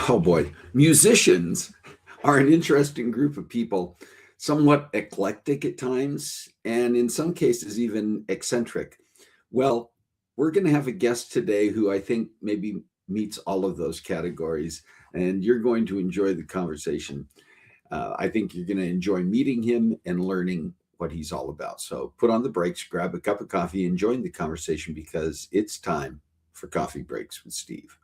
Oh boy, musicians are an interesting group of people, somewhat eclectic at times, and in some cases even eccentric. Well, we're going to have a guest today who I think maybe meets all of those categories, and you're going to enjoy the conversation. I think you're going to enjoy meeting him and learning what he's all about. So put on the brakes, grab a cup of coffee, and join the conversation because it's time for Coffee Breaks with Steve.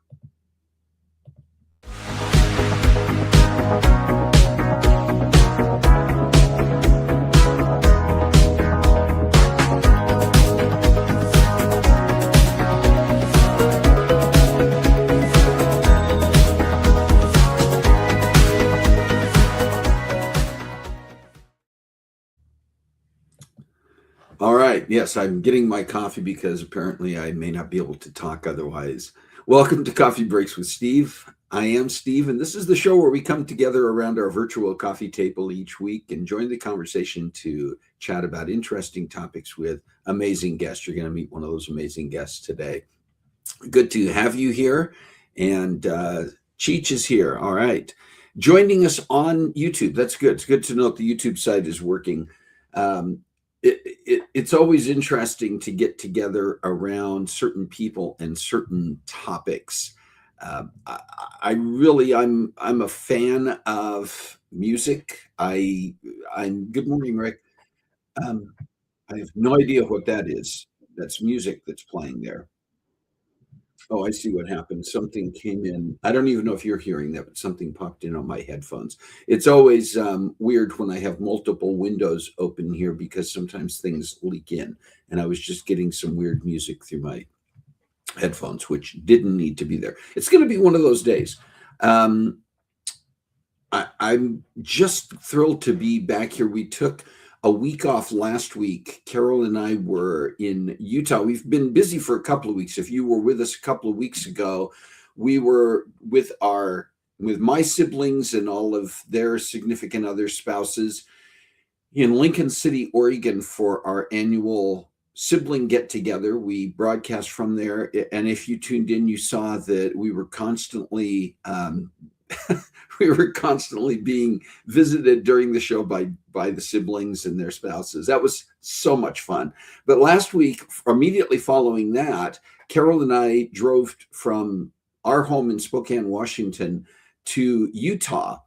All right. Yes, I'm getting my coffee because apparently I may not be able to talk otherwise. Welcome to Coffee Breaks with Steve. I am Steve, and this is the show where we come together around our virtual coffee table each week and join the conversation to chat about interesting topics with amazing guests. You're going to meet one of those amazing guests today. Good to have you here. And Cheech is here. All right. Joining us on YouTube. That's good. It's good to know that the YouTube site is working. It's always interesting to get together around certain people and certain topics. I'm a fan of music. I'm Good morning, Rick. Um, I have no idea what that is. That's music that's playing there. Oh, I see what happened. Something came in. I don't even know if you're hearing that, but something popped in on my headphones. It's always weird when I have multiple windows open here because sometimes things leak in. And I was just getting some weird music through my headphones, which didn't need to be there. It's going to be one of those days. Um, I'm just thrilled to be back here. We took a week off last week. Carol and I were in Utah. We've been busy for a couple of weeks. If you were with us a couple of weeks ago, we were with my siblings and all of their significant other spouses in Lincoln City, Oregon for our annual sibling get together. We broadcast from there. And if you tuned in, you saw that we were constantly we were constantly being visited during the show by the siblings and their spouses. That was so much fun. But last week, immediately following that, Carol and I drove from our home in Spokane, Washington, to Utah,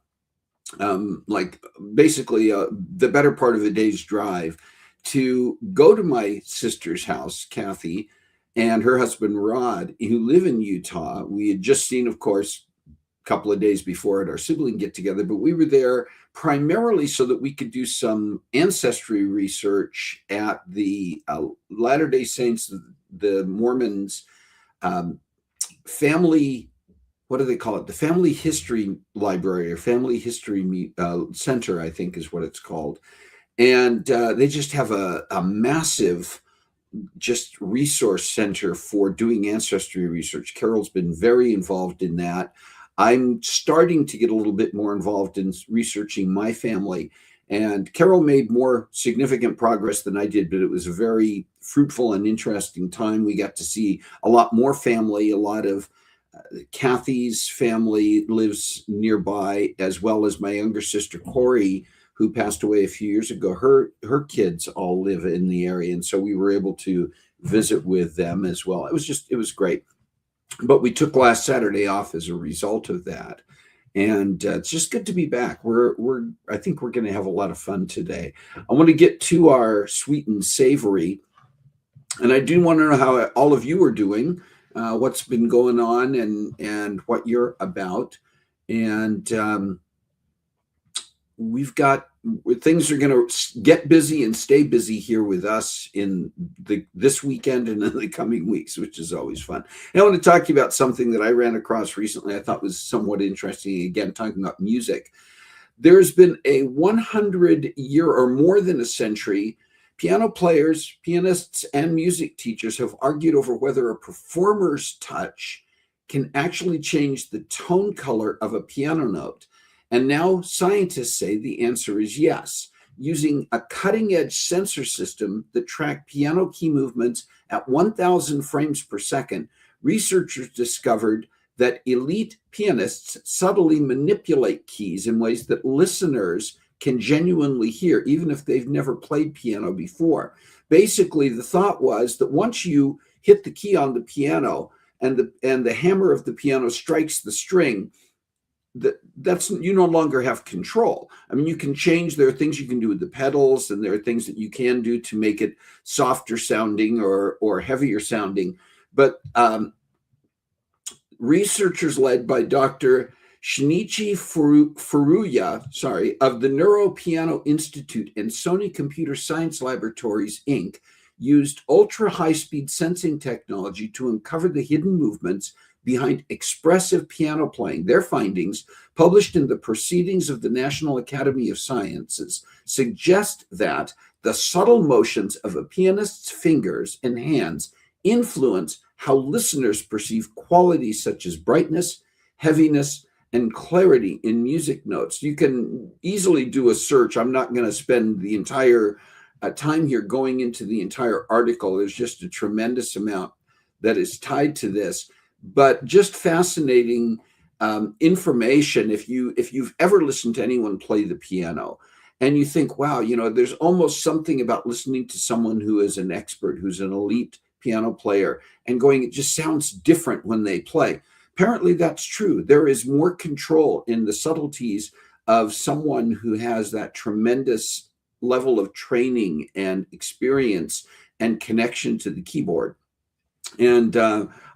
like basically the better part of a day's drive, to go to my sister's house, Kathy, and her husband Rod, who live in Utah. We had just seen, of course, couple of days before at our sibling get together, but we were there primarily so that we could do some ancestry research at the Latter-day Saints, the Mormons family, what do they call it? The Family History Library or Family History Center, I think is what it's called. And they just have a massive just resource center for doing ancestry research. Carol's been very involved in that. I'm starting to get a little bit more involved in researching my family. And Carol made more significant progress than I did, but it was a very fruitful and interesting time. We got to see a lot more family. A lot of Kathy's family lives nearby, as well as my younger sister, Corey, who passed away a few years ago. Her kids all live in the area. And so we were able to visit with them as well. It was great. But we took last Saturday off as a result of that, and it's just good to be back. I think we're going to have a lot of fun today. I want to get to our sweet and savory, and I do want to know how all of you are doing, what's been going on, and what you're about. And we've got things are going to get busy and stay busy here with us in this weekend and in the coming weeks, which is always fun. And I want to talk to you about something that I ran across recently. I thought was somewhat interesting. Again, talking about music. There's been a 100-year or more than a century. Piano players, pianists, and music teachers have argued over whether a performer's touch can actually change the tone color of a piano note. And now scientists say the answer is yes. Using a cutting-edge sensor system that tracked piano key movements at 1,000 frames per second, researchers discovered that elite pianists subtly manipulate keys in ways that listeners can genuinely hear, even if they've never played piano before. Basically, the thought was that once you hit the key on the piano and the hammer of the piano strikes the string, that's you no longer have control. I mean, you can change. There are things you can do with the pedals, and there are things that you can do to make it softer sounding or heavier sounding. But researchers led by Dr. Shinichi Furuya, of the Neuro Piano Institute and Sony Computer Science Laboratories, Inc., used ultra high-speed sensing technology to uncover the hidden movements behind expressive piano playing. Their findings, published in the Proceedings of the National Academy of Sciences, suggest that the subtle motions of a pianist's fingers and hands influence how listeners perceive qualities such as brightness, heaviness, and clarity in music notes. You can easily do a search. I'm not going to spend the entire time here going into the entire article. There's just a tremendous amount that is tied to this. But just fascinating information. If you've ever listened to anyone play the piano and you think, wow, there's almost something about listening to someone who is an expert, who's an elite piano player, and going, it just sounds different when they play. Apparently that's true. There is more control in the subtleties of someone who has that tremendous level of training and experience and connection to the keyboard. And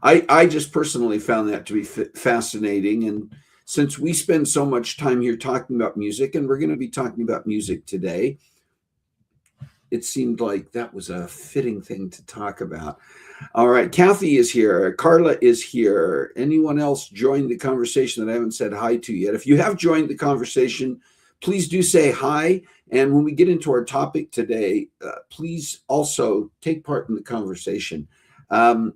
I just personally found that to be fascinating. And since we spend so much time here talking about music, and we're going to be talking about music today, it seemed like that was a fitting thing to talk about. All right, Kathy is here. Carla is here. Anyone else join the conversation that I haven't said hi to yet? If you have joined the conversation, please do say hi. And when we get into our topic today, please also take part in the conversation. I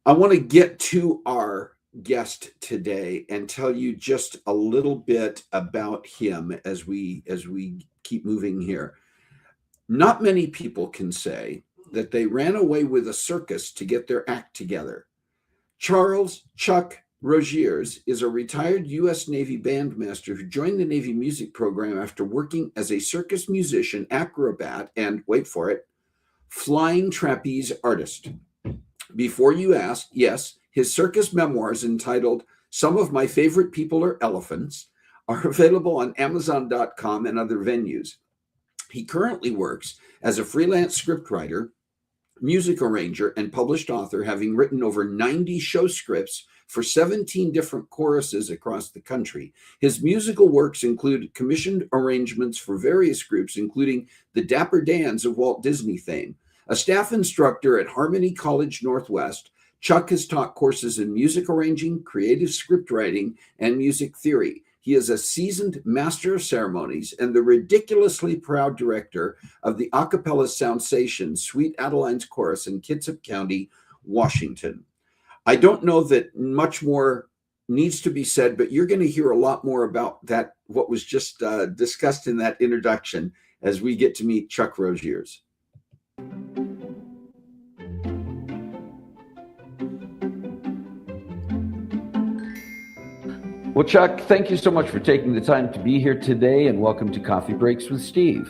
want to get to our guest today and tell you just a little bit about him as we keep moving here. Not many people can say that they ran away with a circus to get their act together. Charles Chuck Roegiers is a retired U.S. Navy bandmaster who joined the Navy music program after working as a circus musician, acrobat, and, wait for it, flying trapeze artist. Before you ask, yes, his circus memoirs entitled Some of My Favorite People Are Elephants are available on Amazon.com and other venues. He currently works as a freelance scriptwriter, music arranger, and published author, having written over 90 show scripts for 17 different choruses across the country. His musical works include commissioned arrangements for various groups, including the Dapper Dans of Walt Disney fame. A staff instructor at Harmony College Northwest, Chuck has taught courses in music arranging, creative script writing, and music theory. He is a seasoned master of ceremonies and the ridiculously proud director of the Acapella Soundsations Sweet Adelines Chorus in Kitsap County, Washington. I don't know that much more needs to be said, but you're going to hear a lot more about that, what was just discussed in that introduction, as we get to meet Chuck Roegiers. Well, Chuck, thank you so much for taking the time to be here today, and welcome to Coffee Breaks with Steve.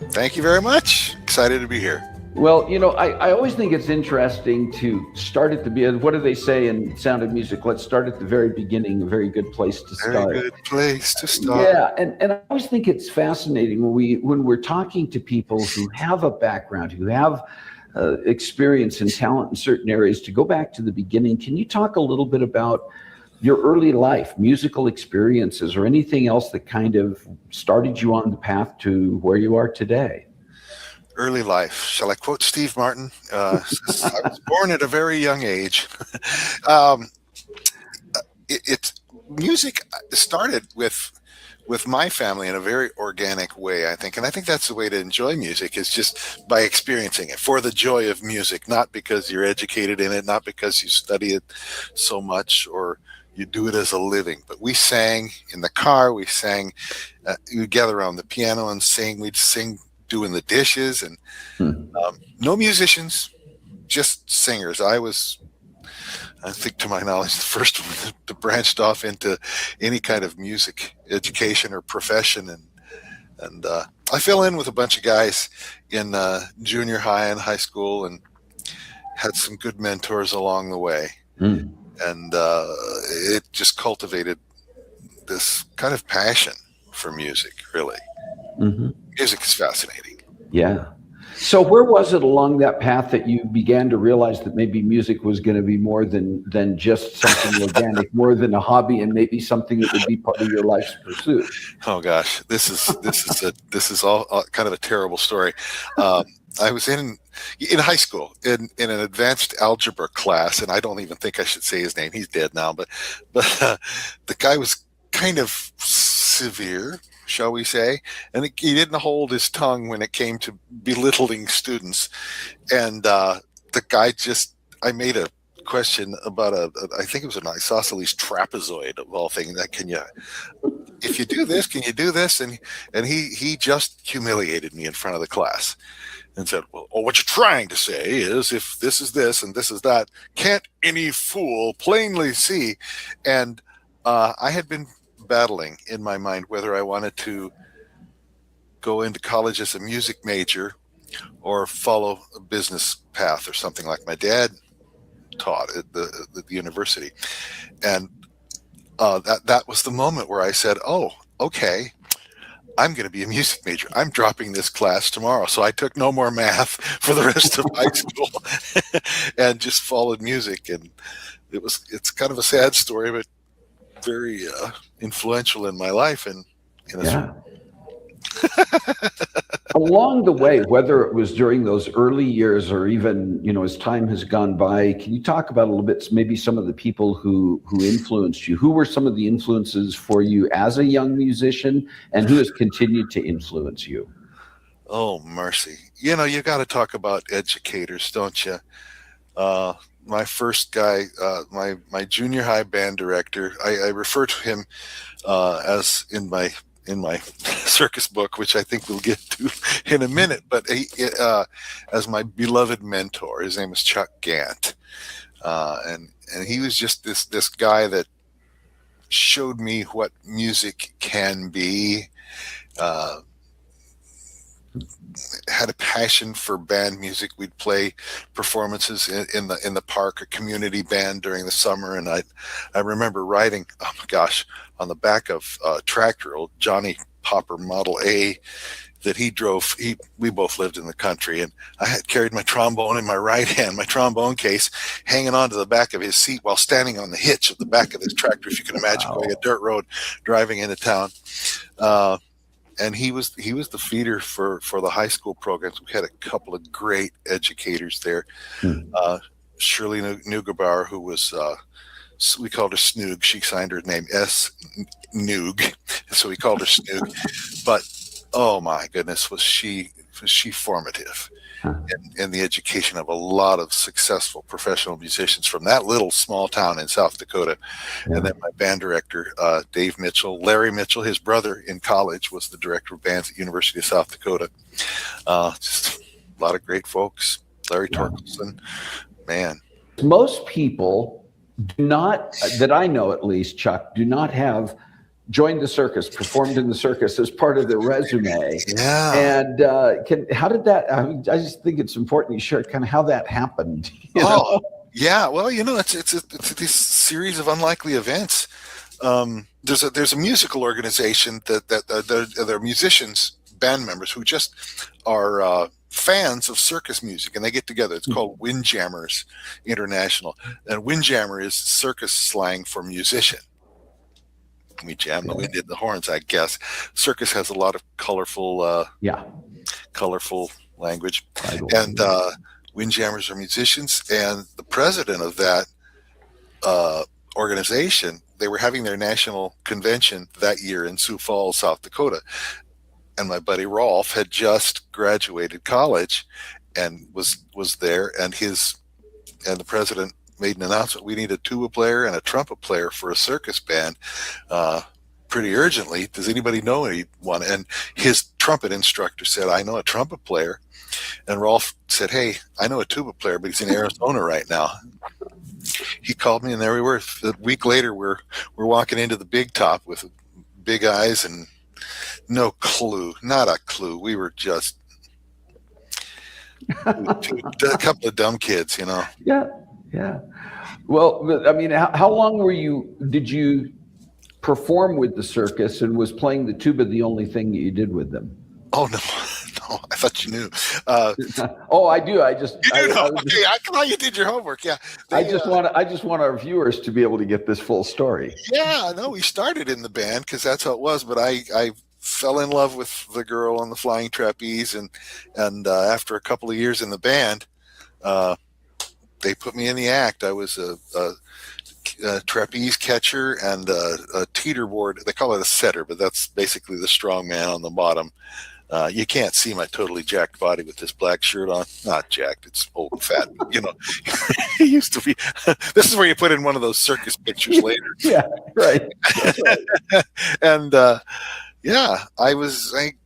Thank you very much. Excited to be here. Well, you know, I always think it's interesting to start at the beginning. What do they say in Sound of Music? Let's start at the very beginning, a very good place to start. Very good place to start. Yeah, and I always think it's fascinating when we're talking to people who have a background, who have experience and talent in certain areas, to go back to the beginning. Can you talk a little bit about your early life, musical experiences, or anything else that kind of started you on the path to where you are today? Early life. Shall I quote Steve Martin? I was born at a very young age. Music started with my family in a very organic way, I think. And I think that's the way to enjoy music, is just by experiencing it for the joy of music, not because you're educated in it, not because you study it so much or you do it as a living. But we sang in the car, we sang, we'd gather around the piano and sing, we'd sing doing the dishes, and no musicians, just singers. I think to my knowledge, the first one to branched off into any kind of music education or profession. And I fell in with a bunch of guys in junior high and high school and had some good mentors along the way. And it just cultivated this kind of passion for music, really. Music is fascinating. Yeah. So where was it along that path that you began to realize that maybe music was going to be more than just something organic, more than a hobby, and maybe something that would be part of your life's pursuit? Oh gosh, this is all kind of a terrible story. I was in high school in an advanced algebra class, and I don't even think I should say his name. He's dead now, but the guy was kind of severe, shall we say, and he didn't hold his tongue when it came to belittling students. And the guy I made a question about I think it was an isosceles trapezoid of all things. That if you do this, can you do this? And he just humiliated me in front of the class and said, well, what you're trying to say is, if this is this and this is that, can't any fool plainly see? And I had been battling in my mind whether I wanted to go into college as a music major or follow a business path or something like my dad taught at the university. And that was the moment where I said, oh, okay, I'm going to be a music major. I'm dropping this class tomorrow. So I took no more math for the rest of high school and just followed music. And it's kind of a sad story, but very influential in my life. And Yeah. Along the way, whether it was during those early years or even, as time has gone by, can you talk about a little bit, maybe some of the people who influenced you? Who were some of the influences for you as a young musician, and who has continued to influence you? Oh, mercy. You got to talk about educators, don't you? My first guy, my junior high band director, I refer to him as in my circus book, which I think we'll get to in a minute, but as my beloved mentor. His name is Chuck Gant, and he was just this guy that showed me what music can be. Had a passion for band music. We'd play performances in the park, a community band during the summer, and I remember riding, oh my gosh, on the back of a tractor, old Johnny Popper Model A that he drove. We both lived in the country, and I had carried my trombone in my right hand, my trombone case, hanging onto the back of his seat while standing on the hitch of the back of this tractor, if you can imagine. Wow. Going a dirt road, driving into town. And he was the feeder for the high school programs. We had a couple of great educators there. Shirley Neugebauer, who was, we called her Snoog. She signed her name S. Noog, so we called her Snoog. But oh my goodness, was she formative in the education of a lot of successful professional musicians from that little small town in South Dakota. Yeah. And then my band director, Dave Mitchell, Larry Mitchell, his brother in college was the director of bands at University of South Dakota. Just a lot of great folks. Larry Torkelson, man. Most people do not, that I know at least, Chuck, do not have joined the circus, performed in the circus as part of their resume. Yeah. And how did that, I just think it's important you share kind of how that happened. You know? Yeah. Well, it's this series of unlikely events. There's a musical organization that they're musicians, band members who just are fans of circus music, and they get together. It's called Windjammers International. And windjammer is circus slang for musician. We jam the wind in the horns, I guess. Circus has a lot of colorful language. And Windjammers are musicians. And the president of that organization, they were having their national convention that year in Sioux Falls, South Dakota. And my buddy Rolf had just graduated college and was there. And the president made an announcement. We need a tuba player and a trumpet player for a circus band pretty urgently. Does anybody know anyone? And his trumpet instructor said, I know a trumpet player. And Rolf said, hey, I know a tuba player, but he's in Arizona right now. He called me, and there we were. A week later, we're walking into the Big Top with big eyes and no clue, not a clue. We were just a couple of dumb kids, Yeah. Yeah. Well, I mean, how long did you perform with the circus, and was playing the tuba the only thing that you did with them? Oh, no, I thought you knew. Oh, I do. You do know. Okay, I thought you did your homework. Yeah. I just want our viewers to be able to get this full story. Yeah, no, we started in the band because that's how it was, but I fell in love with the girl on the flying trapeze, and after a couple of years in the band, they put me in the act. I was a trapeze catcher and a teeterboard. They call it a setter, but that's basically the strong man on the bottom. You can't see my totally jacked body with this black shirt on. Not jacked, it's old and fat. It used to be. This is where you put in one of those circus pictures later. Yeah, right. That's right. And I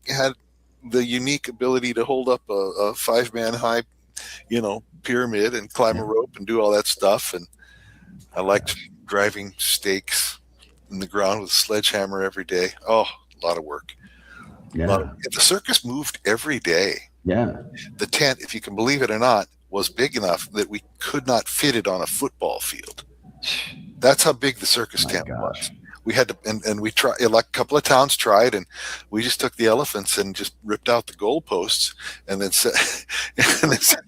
had the unique ability to hold up a 5-man high, pyramid and climb a rope and do all that stuff. And I liked driving stakes in the ground with a sledgehammer every day. Oh, a lot of work. Yeah. The circus moved every day. Yeah. The tent, if you can believe it or not, was big enough that we could not fit it on a football field. That's how big the circus tent was. we had to, and we tried, like a couple of towns tried, and we just took the elephants and just ripped out the goalposts, and then said, and then said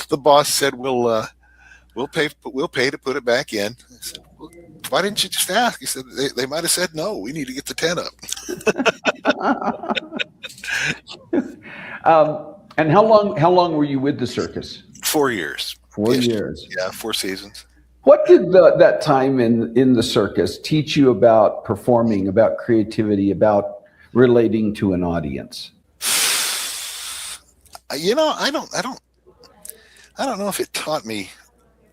the boss said, we'll pay to put it back in. I said, well, why didn't you just ask? He said, they might have said no. We need to get the tent up. And how long were you with the circus? 4 years. 4 years. Yeah, 4 seasons. What did that time in the circus teach you about performing, about creativity, about relating to an audience? You know, I don't know if it taught me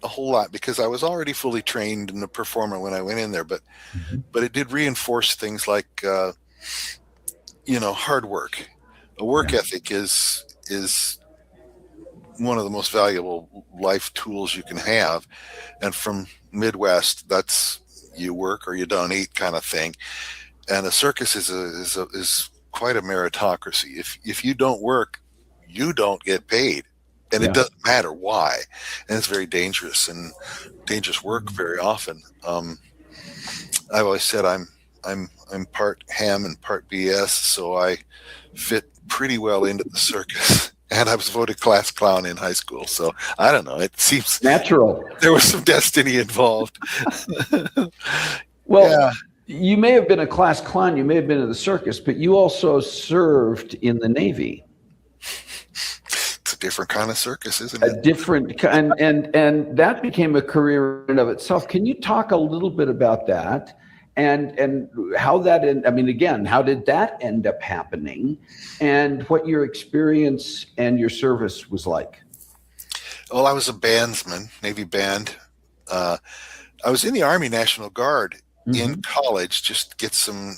a whole lot, because I was already fully trained in a performer when I went in there, but it did reinforce things like hard work. A work ethic is one of the most valuable life tools you can have, and from Midwest, that's you work or you don't eat kind of thing. And a circus is quite a meritocracy. If you don't work, you don't get paid, and it doesn't matter why. And it's very dangerous work very often. I've always said I'm part ham and part BS, so I fit pretty well into the circus. And I was voted class clown in high school. So I don't know. It seems natural. There was some destiny involved. Well, you may have been a class clown. You may have been in the circus, but you also served in the Navy. It's a different kind of circus, isn't it? A different kind, and that became a career in and of itself. Can you talk a little bit about that? And how that, how did that end up happening, and what your experience and your service was like? Well, I was a bandsman, Navy band. I was in the Army National Guard in college, just to get some,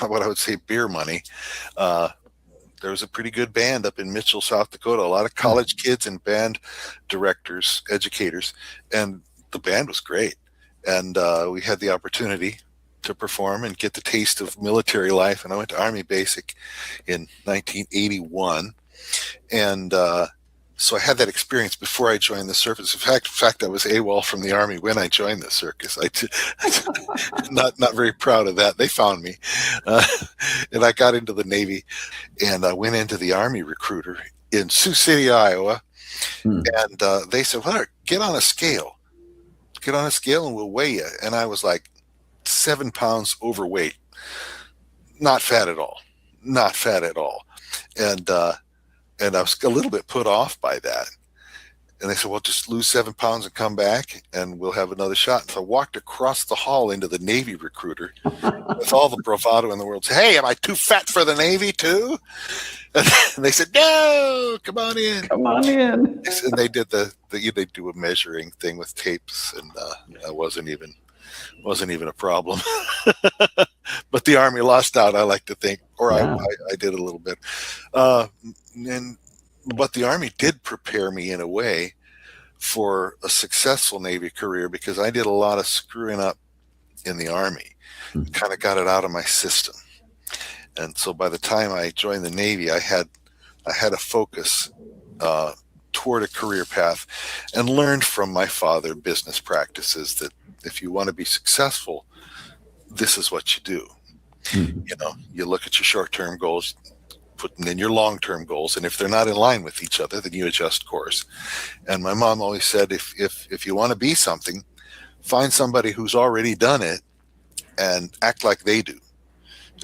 what I would say, beer money. There was a pretty good band up in Mitchell, South Dakota, a lot of college kids and band directors, educators, and the band was great. And we had the opportunity to perform and get the taste of military life. And I went to Army Basic in 1981. And so I had that experience before I joined the circus. In fact, I was AWOL from the Army when I joined the circus. Not very proud of that. They found me. And I got into the Navy, and I went into the Army recruiter in Sioux City, Iowa. And they said, well, get on a scale. Get on a scale and we'll weigh you. And I was like, 7 pounds overweight, not fat at all. And I was a little bit put off by that. And they said, well, just lose 7 pounds and come back and we'll have another shot. So I walked across the hall into the Navy recruiter with all the bravado in the world. Say, hey, am I too fat for the Navy too? And they said, no, come on in. Come on in. And they did they do a measuring thing with tapes, and I wasn't even a problem. But the Army lost out, I like to think, or I did a little bit. But the Army did prepare me in a way for a successful Navy career, because I did a lot of screwing up in the Army, kind of got it out of my system. And so by the time I joined the Navy, I had a focus toward a career path, and learned from my father business practices that if you want to be successful, this is what you do. You look at your short-term goals, put in your long-term goals, and if they're not in line with each other, then you adjust course. And my mom always said, if you want to be something, find somebody who's already done it and act like they do.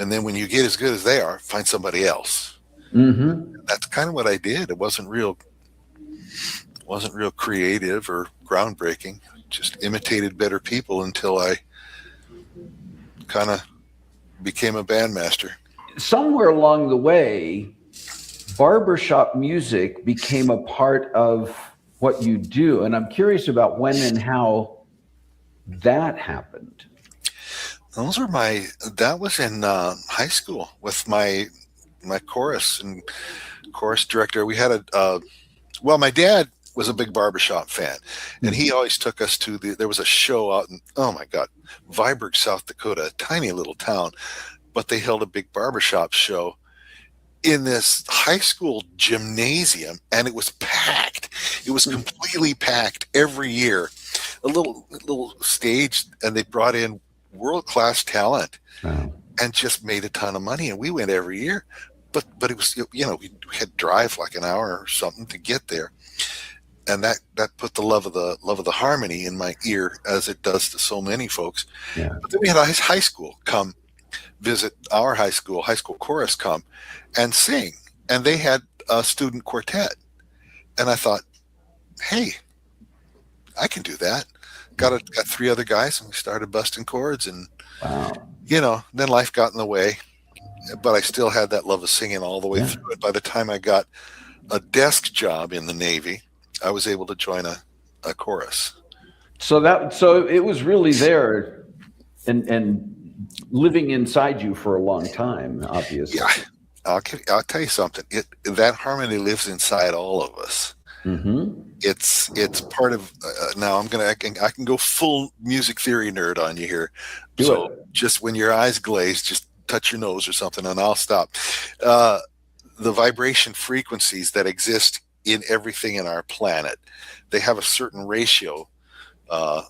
And then when you get as good as they are, find somebody else. That's kind of what I did. It wasn't real creative or groundbreaking. Just imitated better people until I kind of became a bandmaster. Somewhere along the way, barbershop music became a part of what you do. And I'm curious about when and how that happened. That was in high school with my chorus and chorus director. We had my dad was a big barbershop fan, and he always took us to there was a show out in, oh my God, Viborg, South Dakota, a tiny little town, but they held a big barbershop show in this high school gymnasium, and it was packed. It was completely packed every year. A little stage, and they brought in world-class talent, Wow. and just made a ton of money. And we went every year, but it was, we had to drive like an hour or something to get there. And that put the love of the harmony in my ear, as it does to so many folks. Yeah. But then we had a high school come visit our high school chorus come and sing. And they had a student quartet. And I thought, hey, I can do that. Got 3 other guys, and we started busting chords. And, Wow. then life got in the way. But I still had that love of singing all the way through it. By the time I got a desk job in the Navy, I was able to join a chorus. So it was really there and living inside you for a long time, obviously. Yeah, I'll tell you something. That harmony lives inside all of us. Mm-hmm. It's part of. Now I can go full music theory nerd on you here. Do it. Just when your eyes glaze, just touch your nose or something, and I'll stop. The vibration frequencies that exist in everything in our planet, they have a certain ratio.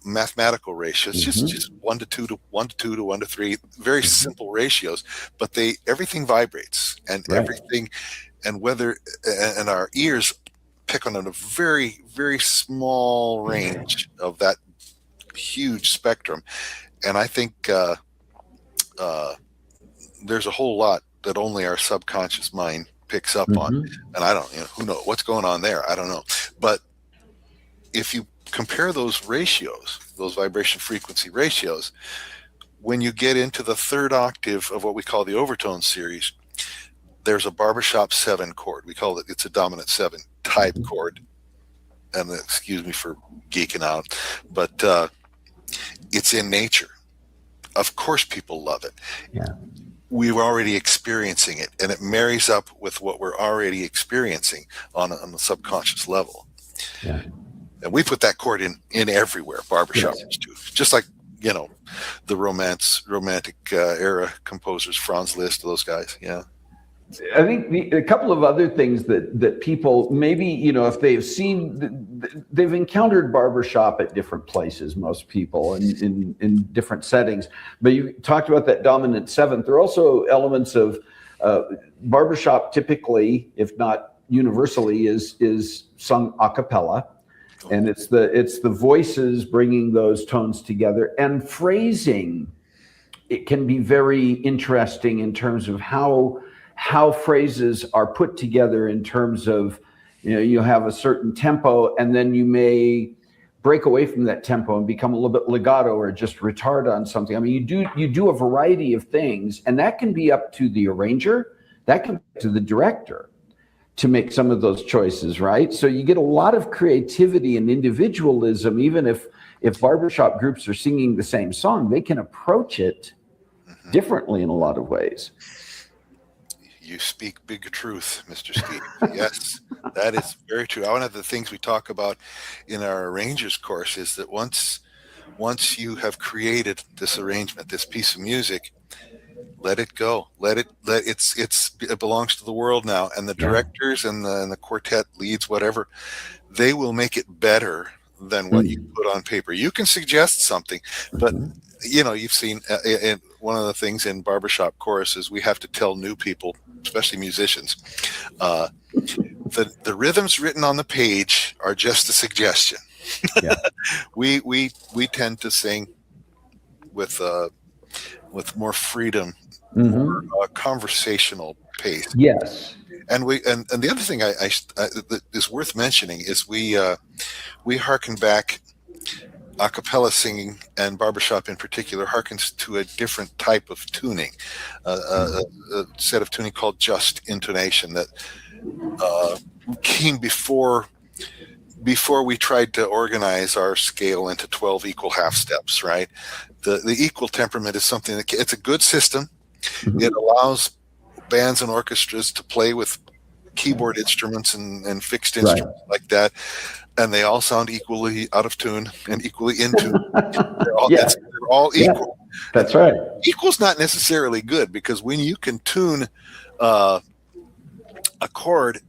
Mathematical ratios, just 1 to 2 to 1 to 2 to 1 to 3, very simple ratios, but everything vibrates, and everything, and and our ears pick on a very, very small range of that huge spectrum. And I think there's a whole lot that only our subconscious mind picks up on, and I don't, who knows what's going on there, I don't know. But if you compare those ratios, those vibration frequency ratios, when you get into the 3rd octave of what we call the overtone series, there's a barbershop 7 chord. We call it's a dominant 7 type chord. And excuse me for geeking out, but it's in nature. Of course people love it. Yeah. We're already experiencing it, and it marries up with what we're already experiencing on the subconscious level. Yeah. And we put that chord in everywhere, barbershops too. Just like, the romantic era composers, Franz Liszt, those guys. Yeah. I think a couple of other things that people maybe, if they've encountered barbershop at different places, most people in different settings, but you talked about that dominant 7th. There are also elements of barbershop typically, if not universally, is sung a cappella. And it's the voices bringing those tones together, and phrasing. It can be very interesting in terms of how phrases are put together in terms of, you have a certain tempo, and then you may break away from that tempo and become a little bit legato or just retard on something. I mean, you do a variety of things, and that can be up to the arranger, that can be up to the director to make some of those choices, right? So you get a lot of creativity and individualism. Even if barbershop groups are singing the same song, they can approach it differently in a lot of ways. You speak big truth, Mr. Steve. Yes, that is very true. One of the things we talk about in our arrangers course is that once you have created this arrangement, this piece of music, let it go. It belongs to the world now, and the directors and the quartet leads, whatever, they will make it better than what you put on paper. You can suggest something, but you've seen one of the things in barbershop choruses, we have to tell new people, especially musicians, the rhythms written on the page are just a suggestion. Yeah. we tend to sing with more freedom, more conversational pace. Yes. And the other thing that is worth mentioning is we hearken back. Acapella singing, and barbershop in particular, harkens to a different type of tuning, a set of tuning called just intonation that came before we tried to organize our scale into 12 equal half steps, right? The equal temperament is something it's a good system. It allows bands and orchestras to play with keyboard instruments and fixed instruments like that, and they all sound equally out of tune and equally in tune. They're all equal. Yeah, that's right. Equal's not necessarily good, because when you can tune a chord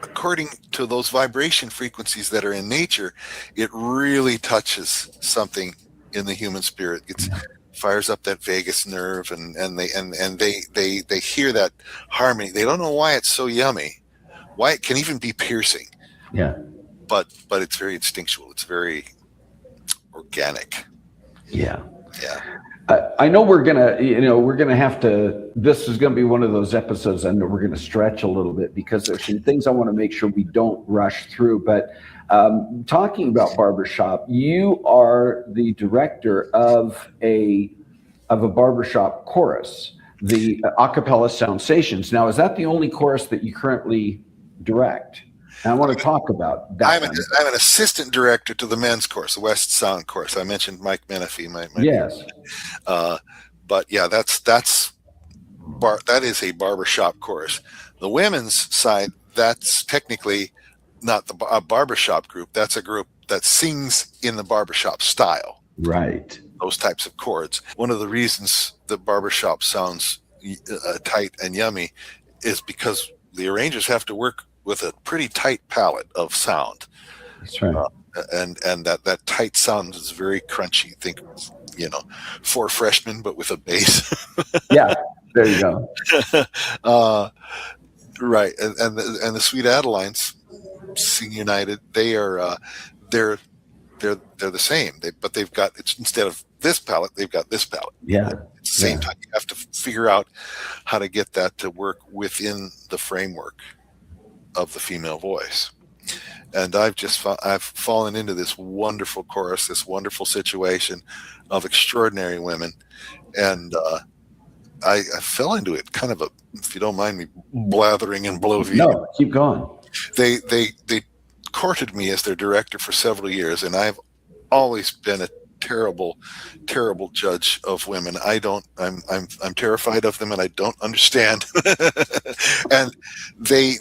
according to those vibration frequencies that are in nature, it really touches something in the human spirit. fires up that vagus nerve, and they hear that harmony. They don't know why it's so yummy, why it can even be piercing. Yeah. But it's very instinctual. It's very organic. Yeah. Yeah. I know we're gonna have to. This is gonna be one of those episodes. I know we're gonna stretch a little bit because there's some things I want to make sure we don't rush through. But talking about barbershop, you are the director of a barbershop chorus, the Acapella Soundsations. Now, is that the only chorus that you currently direct? And I want to talk about that. I'm an assistant director to the men's course, the West Sound course. I mentioned Mike Menifee. Yes. But yeah, that is a barbershop chorus. The women's side, that's technically not a barbershop group. That's a group that sings in the barbershop style. Right. Those types of chords. One of the reasons the barbershop sounds tight and yummy is because the arrangers have to work with a pretty tight palette of sound. That's right. And that tight sound is very crunchy. Think, Four Freshmen, but with a bass. Yeah, there you go. Right, and the Sweet Adelines, Sing United, they're the same. But they've got, it's instead of this palette, they've got this palette. Yeah. At the same time, you have to figure out how to get that to work within the framework of the female voice. And I've fallen into this wonderful chorus, this wonderful situation of extraordinary women, and I fell into it kind of if you don't mind me blathering and bloviating. No, keep going. They courted me as their director for several years, and I've always been a terrible judge of women. I'm terrified of them, and I don't understand. And they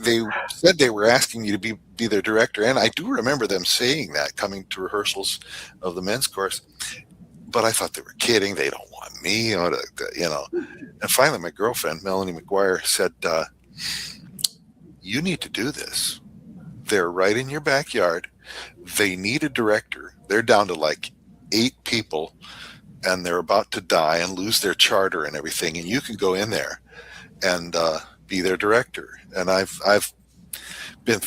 said they were asking you to be their director, and I do remember them saying that coming to rehearsals of the men's course. But I thought they were kidding. They don't want me, And finally, my girlfriend Melanie McGuire said, "You need to do this. They're right in your backyard. They need a director. They're down to like 8 people, and they're about to die and lose their charter and everything, and you can go in there and be their director." And I've been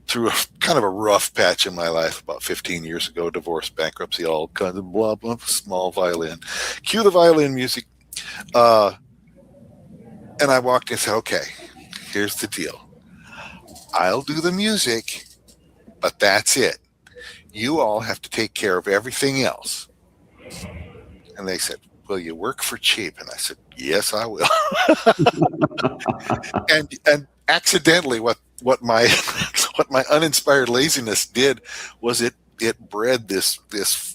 through a kind of a rough patch in my life about 15 years ago, divorce, bankruptcy, all kinds of blah blah, small violin, cue the violin music, and I walked in and said, "Okay, here's the deal. I'll do the music, but that's it. You all have to take care of everything else." And they said, "Will you work for cheap?" And I said, "Yes, I will." and accidentally, what my uninspired laziness did was it bred this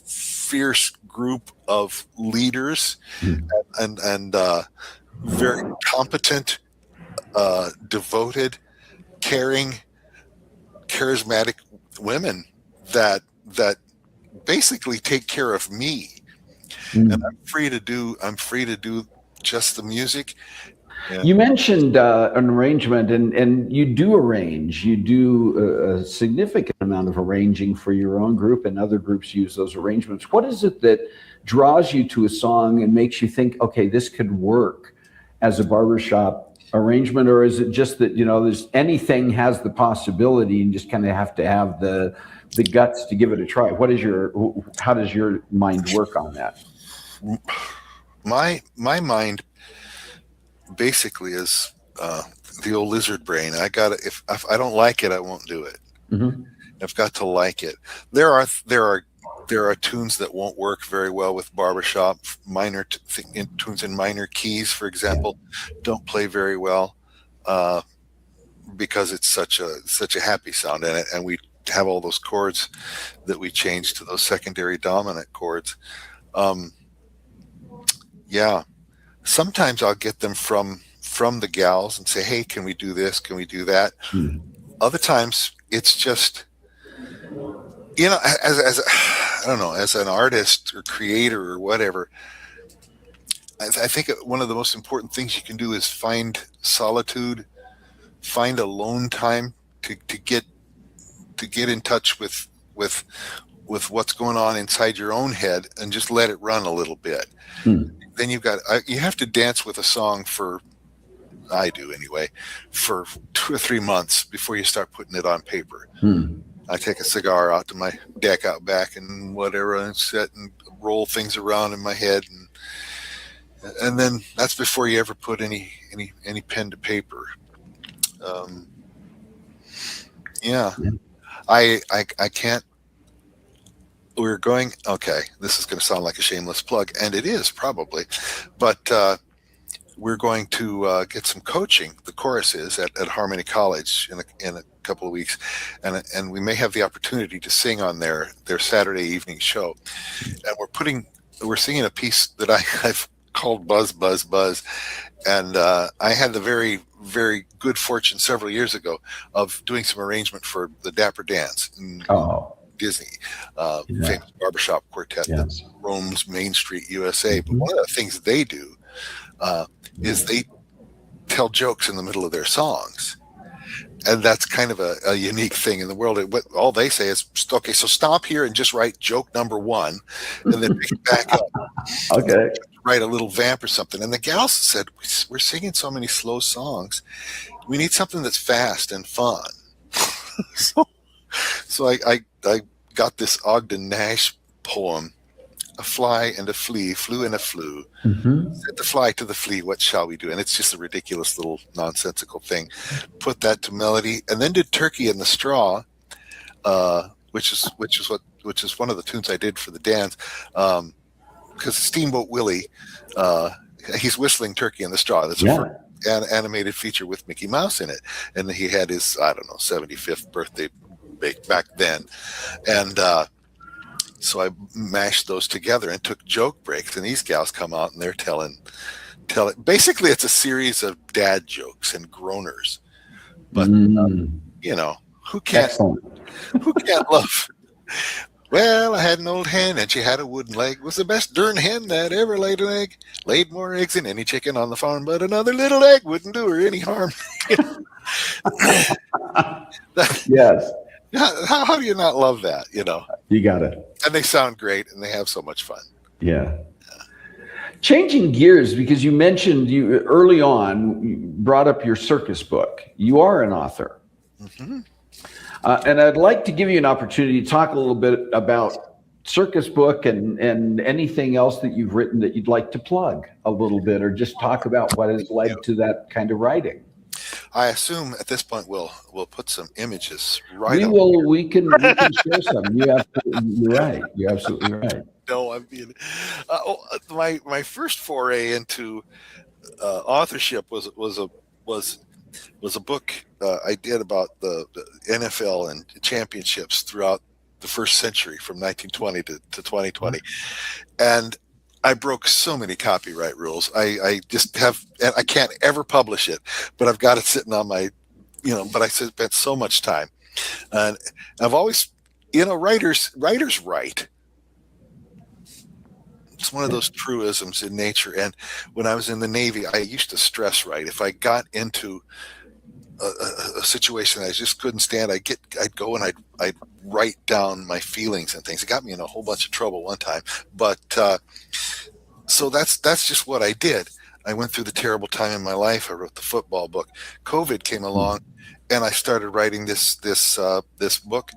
fierce group of leaders and very competent, devoted, caring, charismatic women that basically take care of me, and I'm free to do just the music. And you mentioned an arrangement, and you do arrange. You do a significant amount of arranging for your own group, and other groups use those arrangements. What is it that draws you to a song and makes you think, okay, this could work as a barbershop arrangement? Or is it just that, there's anything has the possibility and just kind of have to have the guts to give it a try? How does your mind work on that? My mind basically is the old lizard brain. If I don't like it, I won't do it. Mm-hmm. I've got to like it. There are tunes that won't work very well with barbershop. Minor tunes in minor keys, for example, don't play very well because it's such a happy sound in it, and we have all those chords that we change to those secondary dominant chords. Sometimes I'll get them from the gals and say, "Hey, can we do this? Can we do that?" Other times it's just, as I don't know, as an artist or creator or whatever, I think one of the most important things you can do is find solitude, find alone time to get in touch with with what's going on inside your own head and just let it run a little bit. Then you have to dance with a song for, I do anyway, for 2 or 3 months before you start putting it on paper. I take a cigar out to my deck out back and whatever, and sit and roll things around in my head, and then that's before you ever put any pen to paper. I can't. We're going. Okay, this is going to sound like a shameless plug, and it is probably, but we're going to get some coaching. The chorus is at Harmony College in a couple of weeks, and we may have the opportunity to sing on their Saturday evening show. And we're singing a piece that I've called Buzz Buzz Buzz, and I had the very, very good fortune several years ago of doing some arrangement for the Dapper Dans in Disney, famous barbershop quartet that roams Main Street, USA. But one of the things they do is they tell jokes in the middle of their songs. And that's kind of a unique thing in the world. All they say is, okay, so stop here and just write joke number 1, and then pick it back up. Okay. Write a little vamp or something. And the gals said, we're singing so many slow songs. We need something that's fast and fun. So I got this Ogden Nash poem, a fly and a flea flew and a flew. Said the fly to the flea, what shall we do? And it's just a ridiculous little nonsensical thing. Put that to melody, and then did Turkey in the Straw, which is one of the tunes I did for the dance. Because Steamboat Willie, he's whistling Turkey in the Straw. That's a an animated feature with Mickey Mouse in it, and he had his 75th birthday back then, and so I mashed those together and took joke breaks, and these gals come out and they're telling. Basically, it's a series of dad jokes and groaners, but who can't love? Well, I had an old hen and she had a wooden leg. Was the best darn hen that ever laid an egg. Laid more eggs than any chicken on the farm, but another little egg wouldn't do her any harm. Yes. How do you not love that? You got it. And they sound great, and they have so much fun. Yeah. Changing gears, because you mentioned early on, you brought up your circus book. You are an author. And I'd like to give you an opportunity to talk a little bit about circus book and anything else that you've written that you'd like to plug a little bit, or just talk about what has led to that kind of writing. I assume at this point we'll put some images We can share some. You're right. You're absolutely right. No, I'm being my first foray into authorship was a book I did about the NFL and championships throughout the first century from 1920 to 2020, and I broke so many copyright rules. I just have, and I can't ever publish it, but I've got it sitting on my, but I spent so much time, and I've always, writers write. It's one of those truisms in nature. And when I was in the Navy, I used to stress write. If I got into a situation that I just couldn't stand, I'd go and I'd write down my feelings and things. It got me in a whole bunch of trouble one time, but so that's just what I did. I went through the terrible time in my life. I wrote the football book. COVID came along, and I started writing this book.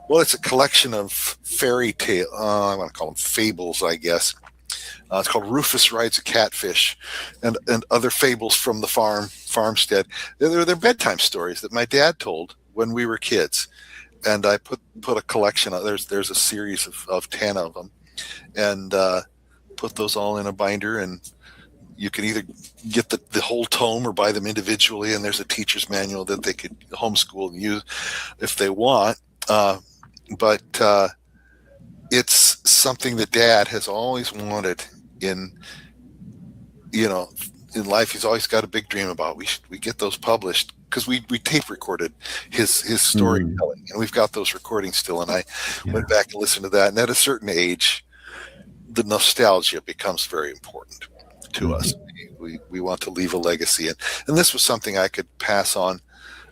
Well, it's a collection of fairy tale. I want to call them fables, I guess. It's called Rufus Rides a Catfish, and other fables from the farmstead. They're bedtime stories that my dad told when we were kids, and I put a collection of. There's a series of 10 of them, and put those all in a binder, and you can either get the whole tome or buy them individually, and there's a teacher's manual that they could homeschool and use if they want. But it's something that Dad has always wanted in life. He's always got a big dream about. We get those published, because we tape recorded his storytelling, and we've got those recordings still. And I went back and listened to that. And at a certain age, the nostalgia becomes very important to us. We want to leave a legacy, and this was something I could pass on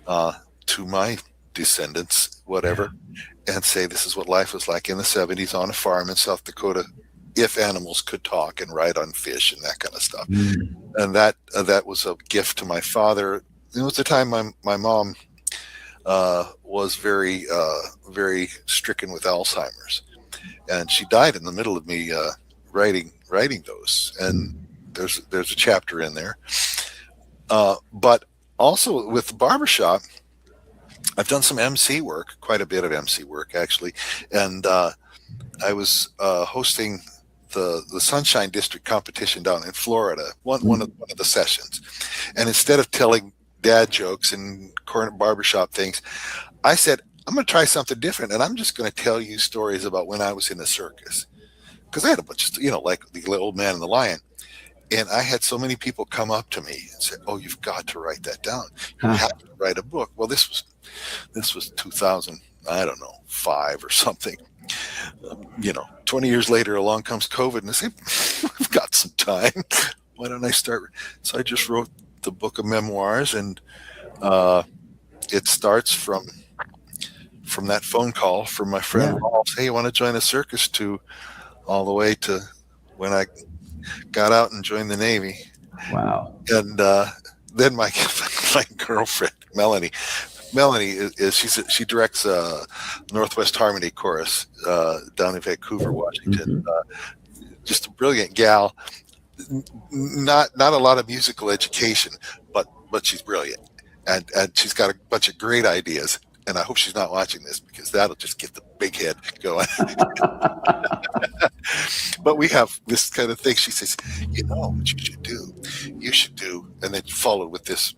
to my descendants, whatever, and say this is what life was like in the 70s on a farm in South Dakota, if animals could talk and ride on fish and that kind of stuff. And that was a gift to my father. It was the time my mom was very stricken with Alzheimer's, and she died in the middle of me writing those. And there's a chapter in there. But also with the barbershop, I've done some MC work, quite a bit of MC work actually, and I was hosting the Sunshine District competition down in Florida, one of the sessions, and instead of telling dad jokes and corner barbershop things, I said, I'm going to try something different, and I'm just going to tell you stories about when I was in the circus, because I had a bunch of, like the Old Man and the Lion, and I had so many people come up to me and say, "Oh, you've got to write that down. You have to write a book." Well, this was 2000, I don't know, 5 or something. 20 years later, along comes COVID, and I say, I've got some time. Why don't I start? So I just wrote the book of memoirs, and it starts from that phone call from my friend Paul. Hey, you want to join a circus? To all the way to when I got out and joined the Navy. Wow. And then my girlfriend, Melanie is she directs Northwest Harmony Chorus down in Vancouver, Washington. Just a brilliant gal. Not a lot of musical education, but she's brilliant, and she's got a bunch of great ideas. And I hope she's not watching this, because that'll just get the big head going. But we have this kind of thing. She says, "You know what you should do? You should do," and then followed with this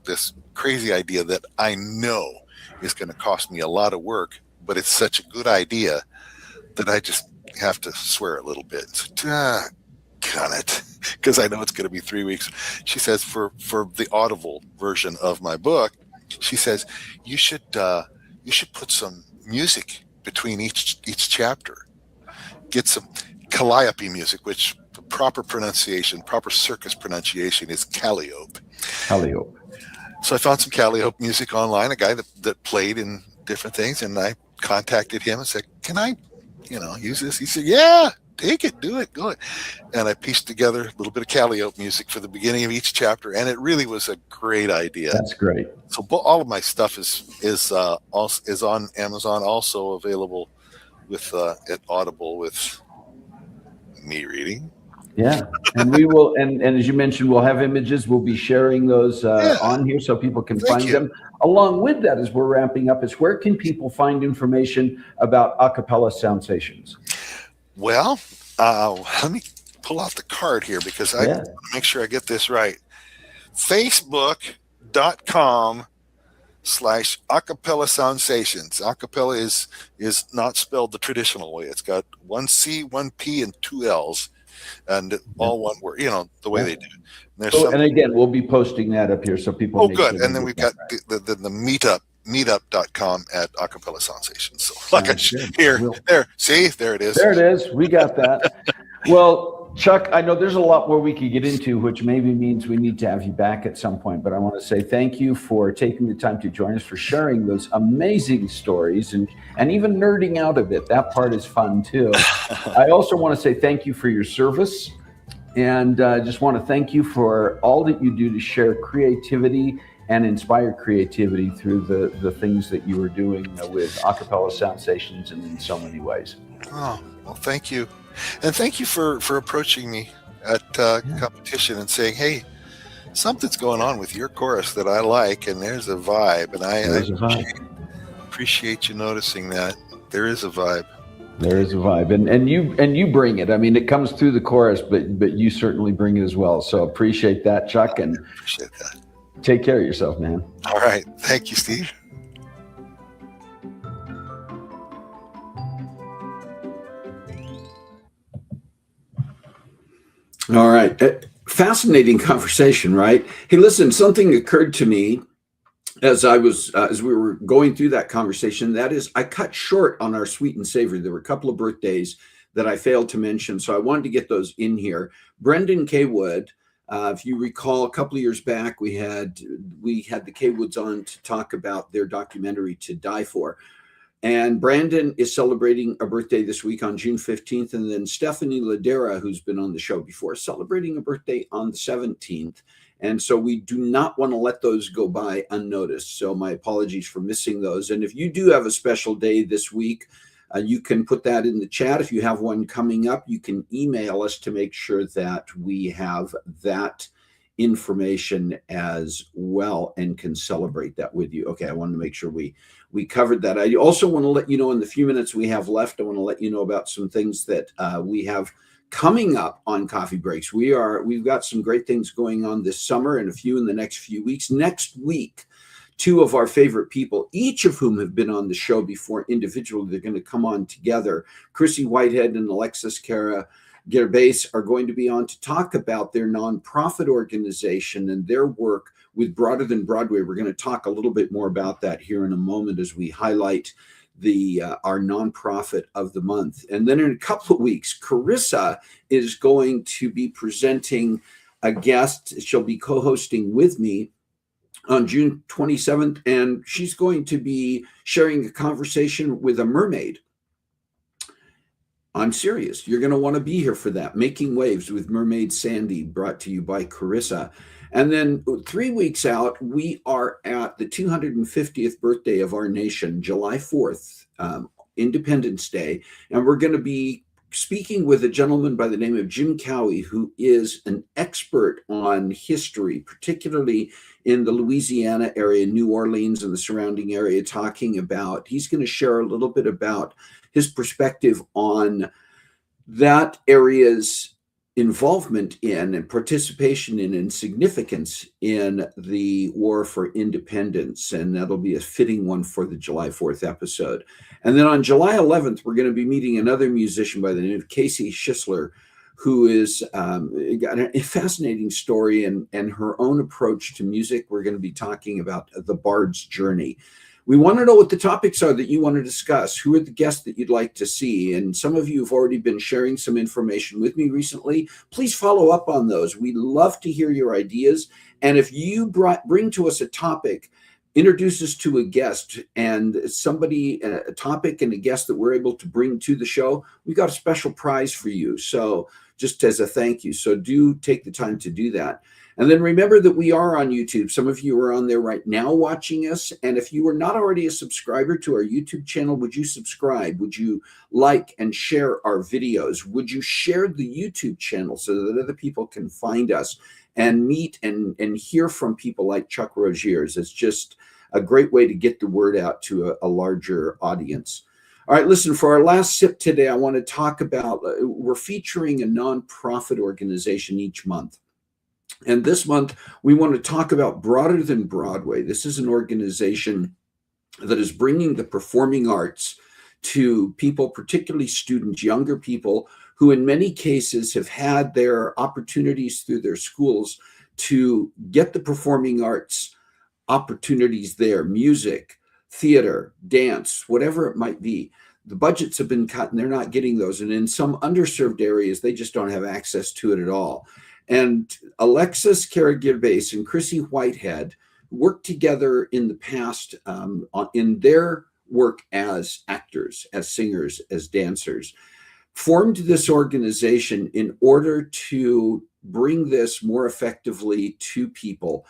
crazy idea that I know is going to cost me a lot of work, but it's such a good idea that I just have to swear a little bit. So, got it, because I know it's going to be 3 weeks. She says for the audible version of my book, she says you should put some music between each chapter. Get some calliope music, which the proper circus pronunciation is calliope. Calliope. So I found some calliope music online, a guy that played in different things, and I contacted him and said, "Can I, use this?" He said, "Yeah, take it, do it, go it." And I pieced together a little bit of calliope music for the beginning of each chapter, and it really was a great idea. That's great. So all of my stuff is on Amazon, also available with at Audible with me reading. Yeah, and we will, and as you mentioned, we'll have images. We'll be sharing those on here so people can find them. Along with that, as we're wrapping up, is where can people find information about Acapella Soundsations? Well, let me pull out the card here, because I want to make sure I get this right. Facebook.com/Acapella Soundsations. Acapella is not spelled the traditional way. It's got 1 C, 1 P, and 2 L's, and all one word, the way they do it. And again, we'll be posting that up here so people. Oh, good. And then we've got the meetup.com at Acapella Soundsations. So like there it is. There it is. We got that. Well, Chuck, I know there's a lot more we could get into, which maybe means we need to have you back at some point, but I want to say thank you for taking the time to join us, for sharing those amazing stories, and even nerding out a bit. That part is fun too. I also want to say thank you for your service, and just want to thank you for all that you do to share creativity and inspire creativity through the things that you are doing with Acapella Soundsations and in so many ways. Oh, well, thank you. And thank you for approaching me at competition and saying, "Hey, something's going on with your chorus that I like, and there's a vibe." And I appreciate you noticing that. There is a vibe. There is a vibe, and you bring it. I mean, it comes through the chorus, but you certainly bring it as well. So appreciate that, Chuck, and appreciate that. Take care of yourself, man. All right, thank you, Steve. All right. Fascinating conversation, right? Hey, listen, something occurred to me as we were going through that conversation. That is, I cut short on our sweet and savory. There were a couple of birthdays that I failed to mention, so I wanted to get those in here. Brendan K. Wood, If you recall, a couple of years back, we had the K-Woods on to talk about their documentary To Die For. And Brandon is celebrating a birthday this week on June 15th. And then Stephanie Ladera, who's been on the show before, is celebrating a birthday on the 17th. And so we do not want to let those go by unnoticed. So my apologies for missing those. And if you do have a special day this week, you can put that in the chat. If you have one coming up, you can email us to make sure that we have that information as well and can celebrate that with you. Okay, I wanted to make sure we covered that. I also want to let you know, in the few minutes we have left, I want to let you know about some things that we have coming up on Coffee Breaks. We've got some great things going on this summer and a few in the next few weeks. Next week, two of our favorite people, each of whom have been on the show before individually, they're going to come on together. Chrissy Whitehead and Alexis Cara Gervais are going to be on to talk about their nonprofit organization and their work with Broader Than Broadway. We're going to talk a little bit more about that here in a moment as we highlight our nonprofit of the month. And then in a couple of weeks, Carissa is going to be presenting a guest. She'll be co-hosting with me on June 27th, and she's going to be sharing a conversation with a mermaid. I'm serious. You're going to want to be here for that. Making Waves with Mermaid Sandy, brought to you by Carissa. And then 3 weeks out, we are at the 250th birthday of our nation, July 4th, Independence Day. And we're going to be speaking with a gentleman by the name of Jim Cowie, who is an expert on history, particularly in the Louisiana area, New Orleans and the surrounding area, he's going to share a little bit about his perspective on that area's involvement in and participation in and significance in the war for independence. And that'll be a fitting one for the July 4th episode. And then on July 11th, we're going to be meeting another musician by the name of Casey Schisler, who is got a fascinating story and her own approach to music. We're going to be talking about the bard's journey. We want to know what the topics are that you want to discuss. Who are the guests that you'd like to see? And some of you have already been sharing some information with me recently. Please follow up on those. We'd love to hear your ideas. And if you bring to us a topic, introduce us to a guest and a topic and a guest that we're able to bring to the show, we've got a special prize for you. So just as a thank you. So do take the time to do that. And then remember that we are on YouTube. Some of you are on there right now watching us. And if you are not already a subscriber to our YouTube channel, would you subscribe? Would you like and share our videos? Would you share the YouTube channel so that other people can find us and meet and hear from people like Chuck Roegiers? It's just a great way to get the word out to a larger audience. All right, listen, for our last sip today, I want to talk about, we're featuring a nonprofit organization each month. And this month, we want to talk about Broader Than Broadway. This is an organization that is bringing the performing arts to people, particularly students, younger people, who in many cases have had their opportunities through their schools to get the performing arts opportunities there, music, theater, dance, whatever it might be. The budgets have been cut and they're not getting those. And in some underserved areas, they just don't have access to it at all. And Alexis Cara Gervais and Chrissy Whitehead worked together in the past in their work as actors, as singers, as dancers, formed this organization in order to bring this more effectively to people.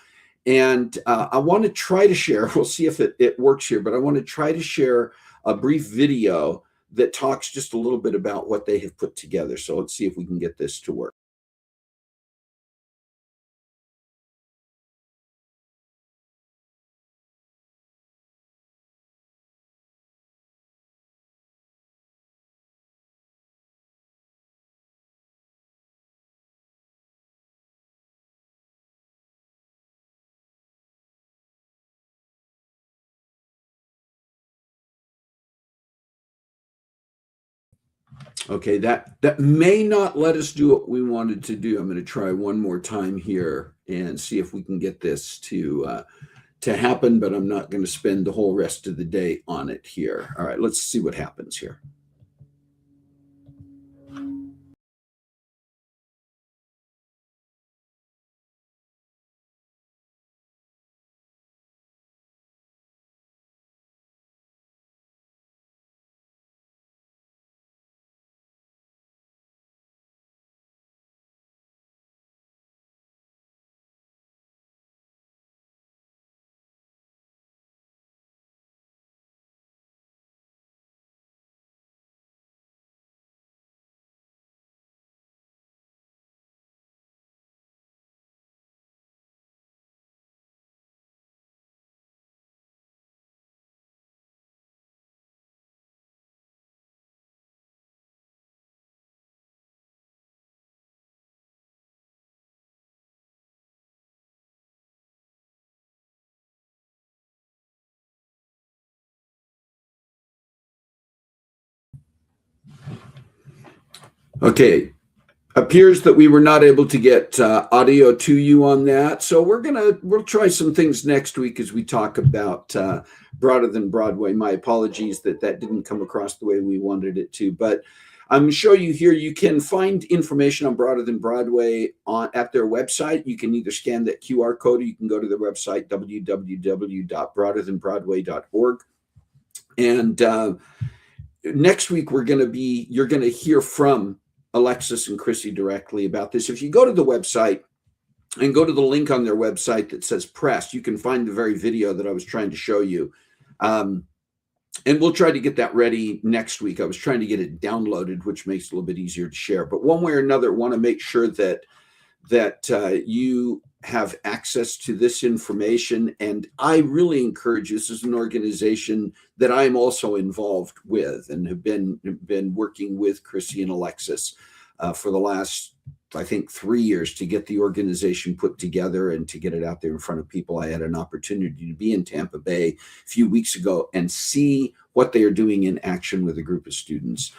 And I want to try to share, we'll see if it works here, but I want to try to share a brief video that talks just a little bit about what they have put together. So let's see if we can get this to work. Okay, that may not let us do what we wanted to do. I'm going to try one more time here and see if we can get this to happen, but I'm not going to spend the whole rest of the day on it here. All right, let's see what happens here. Okay. Appears that we were not able to get audio to you on that. So we'll try some things next week as we talk about Broader Than Broadway. My apologies that didn't come across the way we wanted it to, but I'm going to show you here. You can find information on Broader Than Broadway at their website. You can either scan that QR code, or you can go to their website, www.broaderthanbroadway.org. And next week you're going to hear from Alexis and Chrissy directly about this. If you go to the website and go to the link on their website that says press, you can find the very video that I was trying to show you. And we'll try to get that ready next week. I was trying to get it downloaded, which makes it a little bit easier to share. But one way or another, want to make sure that you have access to this information. And I really encourage you. This is an organization that I'm also involved with and have been working with Chrissy and Alexis for the last, I think, 3 years to get the organization put together and to get it out there in front of people. I had an opportunity to be in Tampa Bay a few weeks ago and see what they are doing in action with a group of students.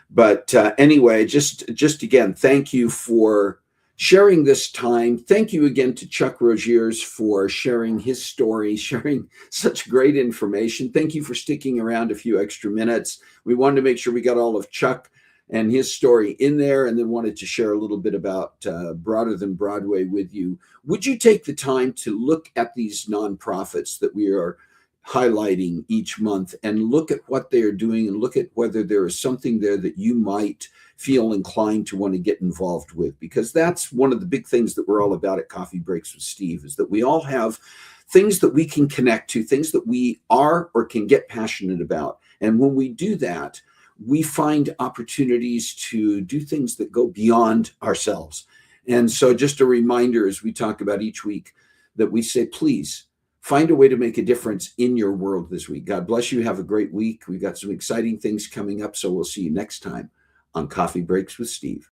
But anyway, just again, thank you for sharing this time. Thank you again to Chuck Roegiers for sharing his story, sharing such great information. Thank you for sticking around a few extra minutes. We wanted to make sure we got all of Chuck and his story in there, and then wanted to share a little bit about Broader Than Broadway with you. Would you take the time to look at these nonprofits that we are highlighting each month and look at what they are doing and look at whether there is something there that you might feel inclined to want to get involved with? Because that's one of the big things that we're all about at Coffee Breaks with Steve, is that we all have things that we can connect to, things that we are or can get passionate about. And when we do that, we find opportunities to do things that go beyond ourselves. And so just a reminder, as we talk about each week, that we say, please find a way to make a difference in your world this week. God bless you. Have a great week. We've got some exciting things coming up. So we'll see you next time on Coffee Breaks with Steve.